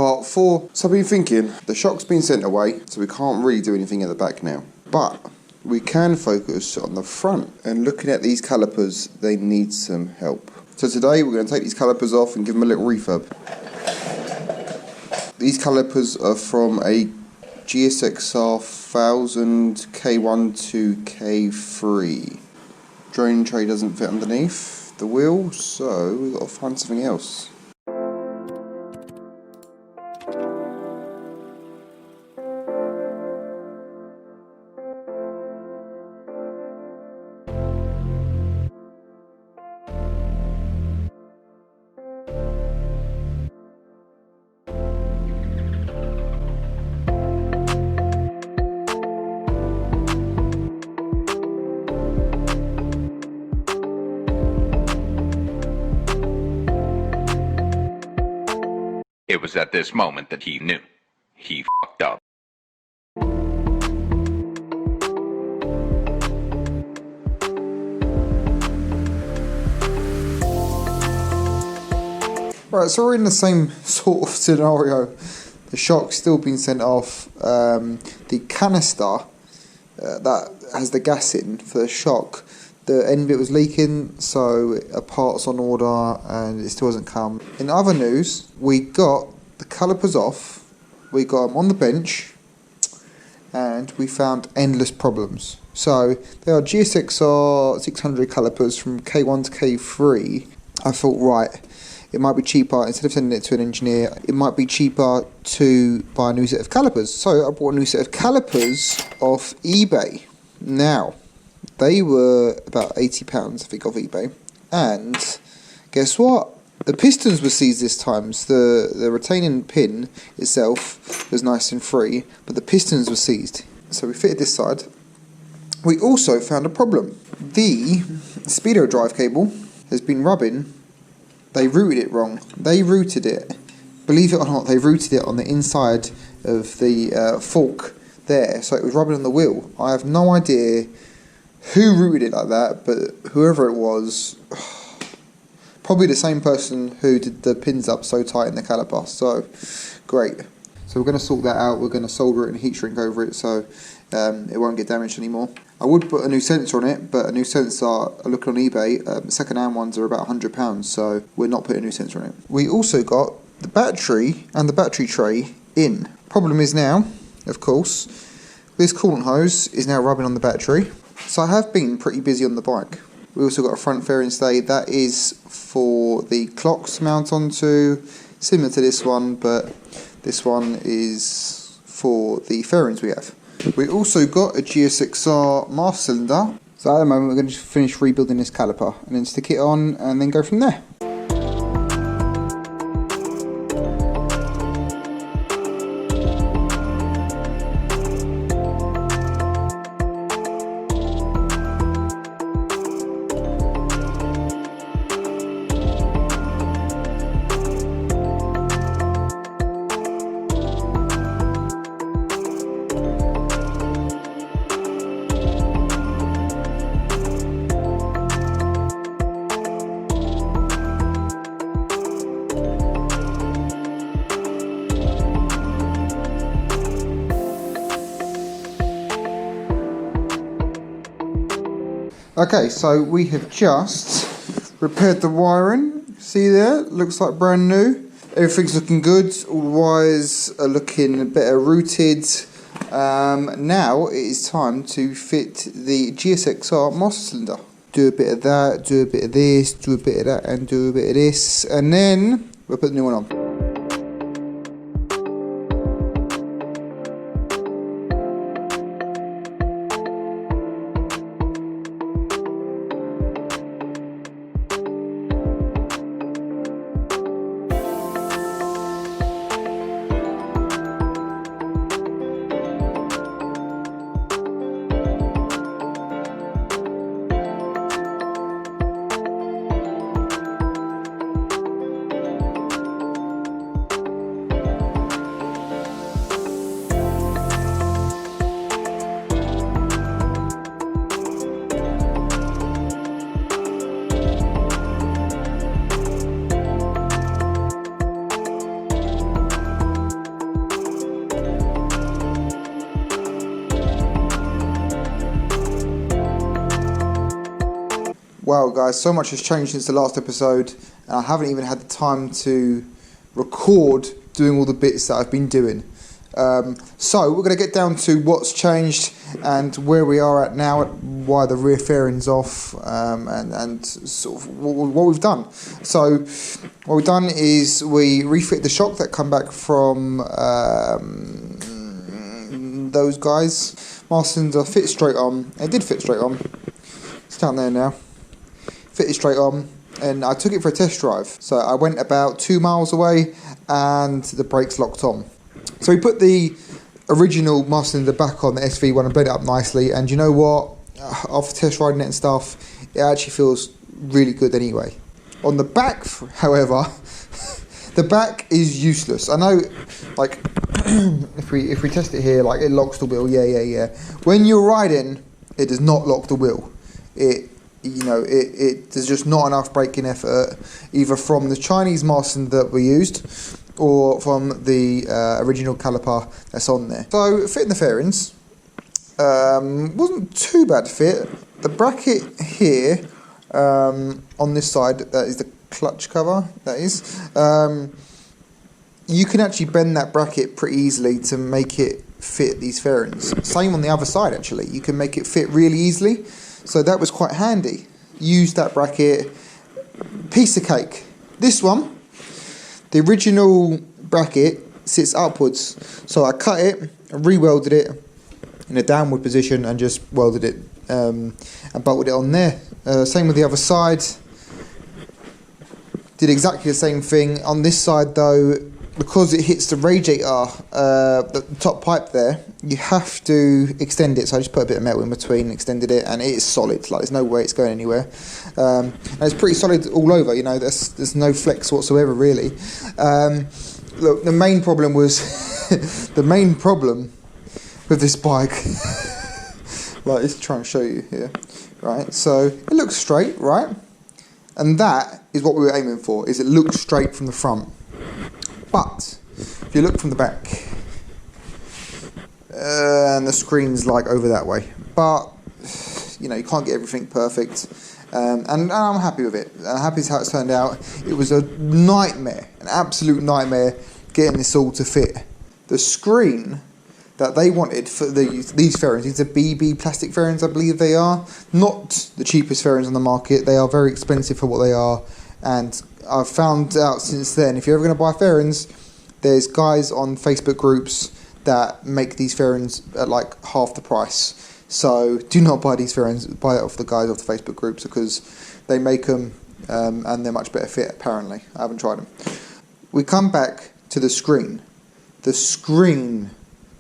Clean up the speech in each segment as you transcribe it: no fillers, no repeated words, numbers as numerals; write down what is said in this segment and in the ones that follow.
Part 4. So I've been thinking, the shock's been sent away, so we can't really do anything at the back now. But we can focus on the front, and looking at these calipers, they need some help. So today we're going to take these calipers off and give them a little refurb. These calipers are from a Sv650 K1 to K3. Drone tray doesn't fit underneath the wheel, so we've got to find something else. It was at this moment that he knew. He fucked up. Right, so we're in the same sort of scenario. The shock's still been sent off. The canister that has the gas in for the shock, the end bit was leaking, so a part's on order and it still hasn't come. In other news, we got the calipers off, we got them on the bench, and we found endless problems. So they are Sv650 calipers from K1 to K3. I thought, right, it might be cheaper, instead of sending it to an engineer, it might be cheaper to buy a new set of calipers. So I bought a new set of calipers off eBay. Now, they were about £80, I think, off eBay. And guess what? The pistons were seized this time. So the retaining pin itself was nice and free, but the pistons were seized. So we fitted this side. We also found a problem. The speedo drive cable has been rubbing. They routed it wrong. They routed it, believe it or not, they routed it on the inside of the fork there. So it was rubbing on the wheel. I have no idea who routed it like that, but whoever it was, probably the same person who did the pins up so tight in the caliper. So great. So we're going to sort that out. We're going to solder it and heat shrink over it so it won't get damaged anymore. I would put a new sensor on it, but a new sensor, looking on eBay, second-hand ones are about £100, so we're not putting a new sensor on it. We also got the battery and the battery tray in. Problem is now, of course, this coolant hose is now rubbing on the battery. So I have been pretty busy on the bike. We also got a front fairing stay. That is for the clocks to mount onto, similar to this one, but this one is for the fairings we have. We also got a GSXR master cylinder. So at the moment we're going to finish rebuilding this caliper and then stick it on and then go from there. Okay, so we have just repaired the wiring. See there? Looks like brand new. Everything's looking good. All the wires are looking better routed. Now it is time to fit the GSXR master cylinder. Do a bit of that, do a bit of this, do a bit of that, and do a bit of this, and then we'll put the new one on. Wow guys, so much has changed since the last episode, and I haven't even had the time to record doing all the bits that I've been doing. So we're going to get down to what's changed and where we are at now, why the rear fairing's off, and sort of what we've done. So what we've done is we refit the shock that come back from those guys. Marston's fit straight on. It did fit straight on. It's down there now. Fitted straight on, and I took it for a test drive. So I went about 2 miles away and the brakes locked on. So we put the original Marston back on the SV1 and bled it up nicely, and you know what, after test riding it and stuff, it actually feels really good anyway. On the back, however, the back is useless. I know, like, if we test it here, like, it locks the wheel, yeah. When you're riding, it does not lock the wheel. There's just not enough braking effort, either from the Chinese Marston that we used, or from the original caliper that's on there. So fitting the fairings wasn't too bad to fit. The bracket here on this side, that is the clutch cover, that is, you can actually bend that bracket pretty easily to make it fit these fairings. Same on the other side actually, you can make it fit really easily, so that was quite handy. Use that bracket, piece of cake. This one, the original bracket sits upwards, so I cut it, re-welded it in a downward position and just welded it and bolted it on there. Same with the other side, did exactly the same thing. On this side though, because it hits the radiator, the top pipe there, you have to extend it, so I just put a bit of metal in between, extended it, and it is solid, like there's no way it's going anywhere. And it's pretty solid all over, you know, there's no flex whatsoever really. Look, the main problem was, the main problem with this bike, like, let's try and show you here, right, so it looks straight, right, and that is what we were aiming for, is it looks straight from the front. But if you look from the back, and the screen's like over that way, but you know, you can't get everything perfect, and I'm happy with it. I'm happy with how it's turned out. It was a nightmare, an absolute nightmare, getting this all to fit. The screen that they wanted for these fairings, these are BB plastic fairings, I believe they are, not the cheapest fairings on the market. They are very expensive for what they are, and I've found out since then, if you're ever going to buy fairings, there's guys on Facebook groups that make these fairings at like half the price. So do not buy these fairings, buy it off the guys off the Facebook groups, because they make them and they're much better fit apparently. I haven't tried them. We come back to the screen. The screen,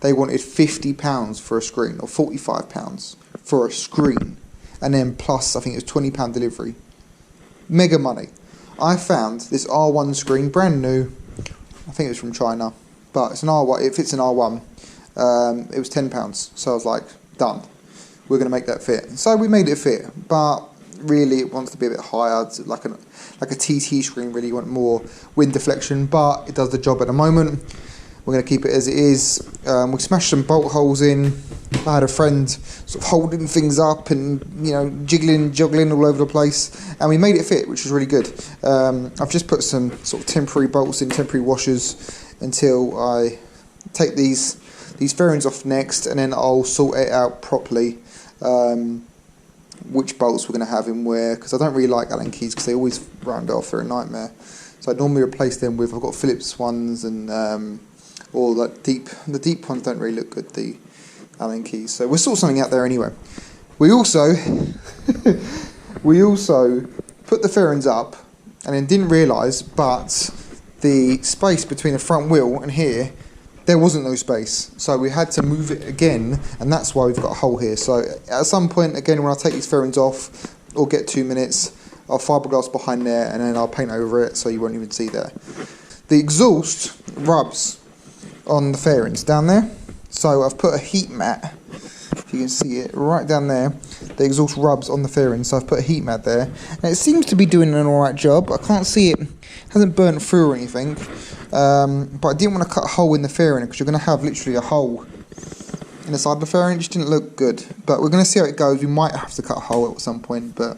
they wanted £50 for a screen, or £45 for a screen, and then plus I think it was £20 delivery. Mega money. I found this R1 screen, brand new, I think it was from China, but it's an R1, it fits an R1, it was £10, so I was like, done, we're going to make that fit. So we made it fit, but really it wants to be a bit higher, it's like a TT screen, really, you want more wind deflection, but it does the job at the moment. We're going to keep it as it is. We smashed some bolt holes in. I had a friend sort of holding things up and, you know, juggling all over the place, and we made it fit, which was really good. I've just put some sort of temporary bolts in, temporary washers, until I take these fairings off next, and then I'll sort it out properly, which bolts we're going to have in where, because I don't really like Allen keys because they always round off, they're a nightmare. So I normally replace them with, I've got Phillips ones, and or like the deep ones don't really look good, the Allen keys. So we'll sort something out there anyway. We also put the fairings up, and then didn't realise, but the space between the front wheel and here, there wasn't no space, so we had to move it again, and that's why we've got a hole here. So at some point again, when I take these fairings off, or get 2 minutes, I'll fiberglass behind there, and then I'll paint over it so you won't even see that. The exhaust rubs on the fairings down there, so I've put a heat mat, if you can see it, right down there. The exhaust rubs on the fairings, so I've put a heat mat there, and it seems to be doing an alright job. I can't see it, hasn't burnt through or anything, but I didn't want to cut a hole in the fairing, because you're going to have literally a hole in the side of the fairing. It just didn't look good, but we're going to see how it goes. We might have to cut a hole at some point, but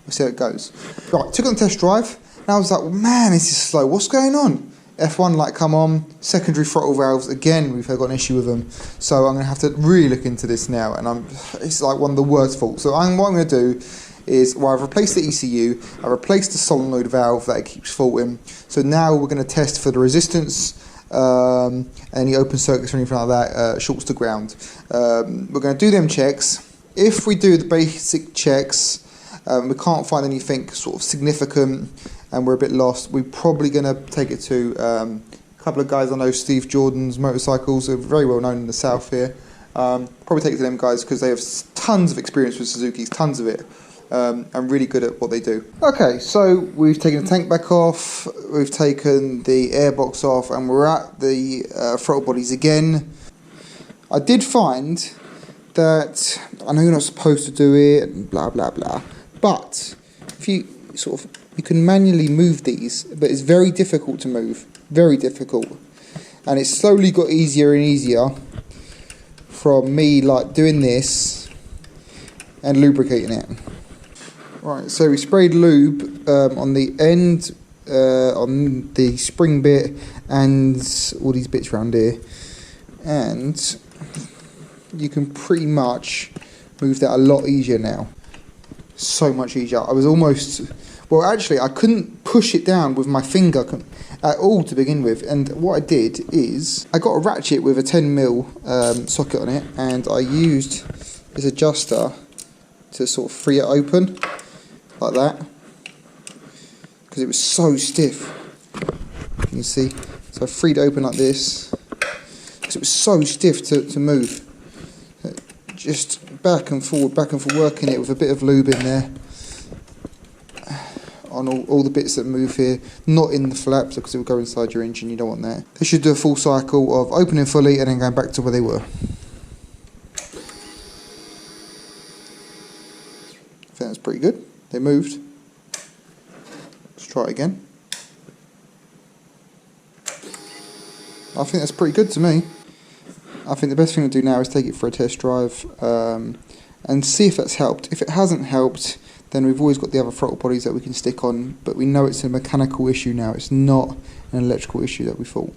We'll see how it goes. Right, took it on test drive. And I was like, well, man, this is slow. What's going on? F1 light come on. Secondary throttle valves, again, we've got an issue with them. So I'm going to have to really look into this now. And it's like one of the worst faults. So what I'm going to do is, well, I've replaced the ECU. I've replaced the solenoid valve that it keeps faulting. So now we're going to test for the resistance, any open circuits or anything like that, shorts to ground. We're going to do them checks. If we do the basic checks, we can't find anything sort of significant and we're a bit lost, we're probably going to take it to a couple of guys I know, Steve Jordan's Motorcycles, are very well known in the south here. Probably take it to them guys because they have tons of experience with Suzukis, tons of it, and really good at what they do. Okay, so we've taken the tank back off, we've taken the airbox off, and we're at the throttle bodies again. I did find that, I know you're not supposed to do it, and blah blah blah, but if you you can manually move these, but it's very difficult to move, very difficult, and it's slowly got easier and easier from me like doing this and lubricating it. Right, so we sprayed lube on the end, on the spring bit and all these bits around here, and you can pretty much move that a lot easier now. So much easier. I was almost, well actually I couldn't push it down with my finger at all to begin with, and what I did is I got a ratchet with a 10mm socket on it, and I used this adjuster to sort of free it open like that because it was so stiff. You can see, so I freed it open like this because it was so stiff to move. Just back and forward, working it with a bit of lube in there on all the bits that move here, not in the flaps because it will go inside your engine, you don't want that. They should do a full cycle of opening fully and then going back to where they were. I think that's pretty good. They moved. Let's try it again. I think that's pretty good to me. I think the best thing to do now is take it for a test drive and see if that's helped. If it hasn't helped, then we've always got the other throttle bodies that we can stick on, but we know it's a mechanical issue now, it's not an electrical issue that we thought.